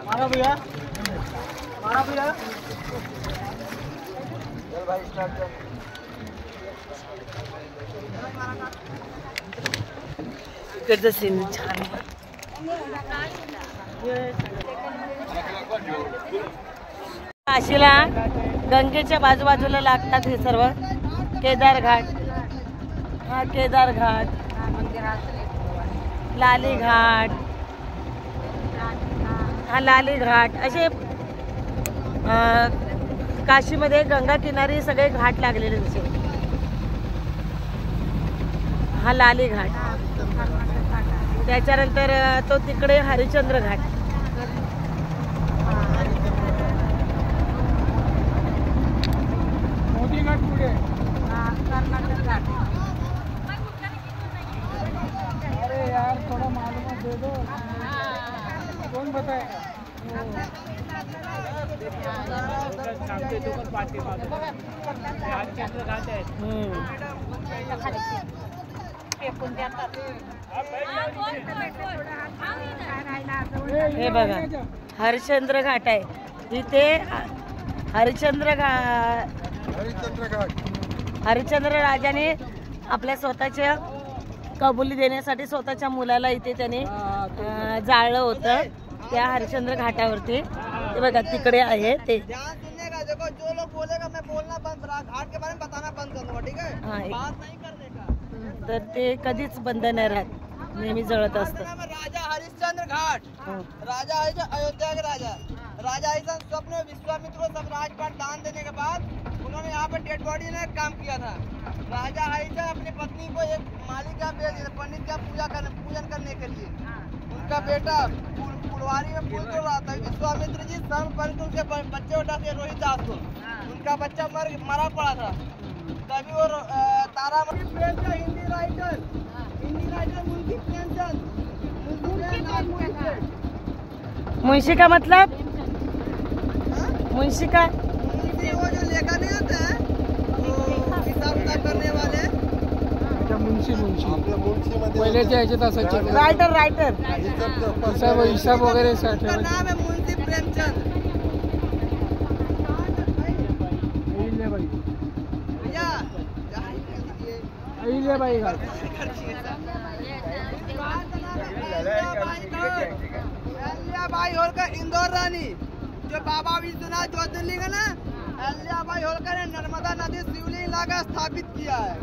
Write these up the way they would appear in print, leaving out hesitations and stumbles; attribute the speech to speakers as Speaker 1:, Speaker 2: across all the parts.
Speaker 1: मारा भैया, मारा भैया। चल भाई स्टार्ट कर।
Speaker 2: इकडचं सीन छान आहे। काशीला गंगेच्या बाजूबाजूला लागतात हे सर्व। केदार घाट, हा केदार घाट, लाली घाट, हा लाली घाट, असे काशीमध्ये गंगा किनारी सगळे घाट लागलेले दिसते। हा लाली घाट, त्याच्यानंतर तो तिकडे हरिश्चंद्र घाट।
Speaker 1: मोदी घाट पुढे,
Speaker 3: कर्नाटक घाट।
Speaker 1: अरे यार थोड़ा मालूमात दे दो, कौन बताएगा? हरिश्चंद्र घाट आहे।
Speaker 2: हे बघा हरिश्चंद्र घाट आहे इथे। हरिश्चंद्र राजाने आपल्या स्वतःच्या कबुली देण्यासाठी स्वतःच्या मुलाला इथे त्याने जाळलं होतं त्या हरिश्चंद्र घाटावरती। ते बघा तिकडे आहे ते।
Speaker 1: देखो जो लोग बोलेगा मैं बोलना बंद, घाट के बारे में बताना बंद कर दूंगा, ठीक है? बात नहीं करने का।
Speaker 2: तर ते कधीच बंद नाही राहत, नेहमी जळत असतं।
Speaker 1: राजा हरिश्चंद्र घाट, राजा अयोध्या के राजा हरिश्चंद्र स्वप्न विश्वामित्र को सब राजपाट दान देने के बाद उन्होंने यहाँ पर डेड बॉडी ने काम किया था। राजा हरिश्चंद्र अपनी पत्नी को एक माली का पंडित का पूजन करने के लिए उनका बेटा फुलवारी में फूल तोड़ रहा था। विश्वामित्र जी सर्व पर उनके बच्चे उठा थे रोहिदास को, उनका बच्चा मरा पड़ा था। तभी वो तारामणि प्रेमचंद हिंदी राइटर मुंशी प्रेमचंद।
Speaker 2: मुंशी का मतलब मुंशी का
Speaker 1: वो जो लेखा नहीं होता है हिसाब किताब करने वाले, मुंशी पहले ह्याच्यात असायचे
Speaker 2: रायटर
Speaker 1: हिसाब वगैरे नाम है मुंशी प्रेमचंद। अहिल्याबाई घाट, अहिल्याबाई होलकर इंदौर रानी, जो बाबा विश्वनाथ ज्योतिर्लिंग है ना, अहिल्याबाई होलकर ने नर्मदा नदी शिवलिंग लाकर स्थापित किया है।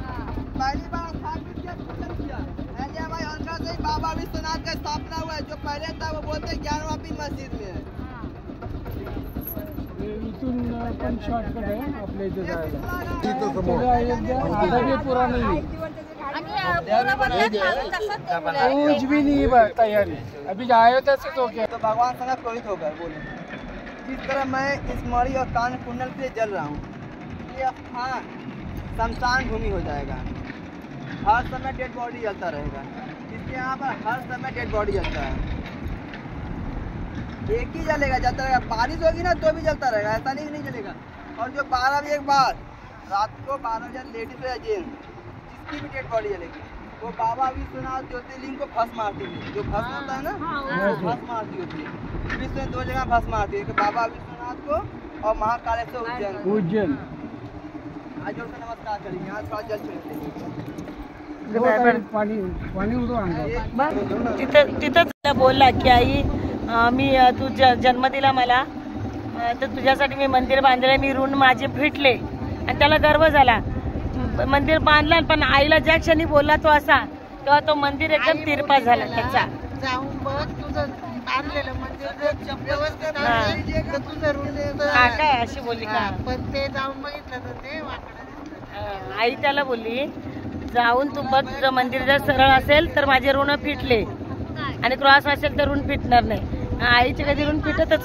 Speaker 1: पहली बार स्थापित किया। अहिल्याबाई होलकर से बाबा विश्वनाथ का स्थापना हुआ है। जो पहले था वो बोलते ज्ञानवापी मस्जिद में है। इथून पण शॉर्टकट आहे आपल्या इथे जायला। पूरा नहीं कुछ भी नहीं तैयारी, अभी आए थे तो क्या तो भगवान संग प्रोहित होकर बोले जिस तरह मैं इस मणि और कान कुंडल के लिए जल रहा हूँ, ये स्थान शमशान भूमि हो जाएगा। हर समय डेड बॉडी जलता रहेगा। इसके यहाँ पर हर समय डेड बॉडी जलता है। एक ही जलेगा, जलता रहेगा। बारिश होगी ना तो भी जलता रहेगा, ऐसा नहीं जलेगा। और जो 12 बजे के बाद रात को 12 बजे लेडीज या जेंट्स जिसकी भी डेड बॉडी जलेगी वो बाबा विश्वनाथ ज्योतिर्लिंग को भस्म मारती है। जो भस्म होता है ना वो भस्म मारती होती है। विश्व में 2 जगह भस्म मारती है, बाबा विश्वनाथ को और महाकालेश्वर उज्जैन। आज जोर से नमस्कार करिए। यहाँ थोड़ा जल छिड़के
Speaker 2: तिथंच बोलला की आई मी तू जन्म दिला मला, तर तुझ्यासाठी मी मंदिर बांधले, मी ऋण माझे फिटले। आणि त्याला गर्व झाला। मंदिर बांधलं पण आईला ज्या क्षणी बोलला तो असा, तेव्हा तो मंदिर एकदम तिरपा झाला त्याचा।
Speaker 3: जाऊन बघ तुझं बांधलेलं मंदिर व्यवस्थित तुझं ऋण
Speaker 2: काय अशी बोलली का?
Speaker 3: पण ते जाऊन बघितलं तर ते वाकडं।
Speaker 2: आई त्याला बोलली जाऊन तू बघ, तुझं मंदिर जर सरळ असेल तर माझे ऋण फिटले आणि क्रॉस असेल तर ऋण फिटणार नाही। आईचे कधी ऋण फिटतच नाही।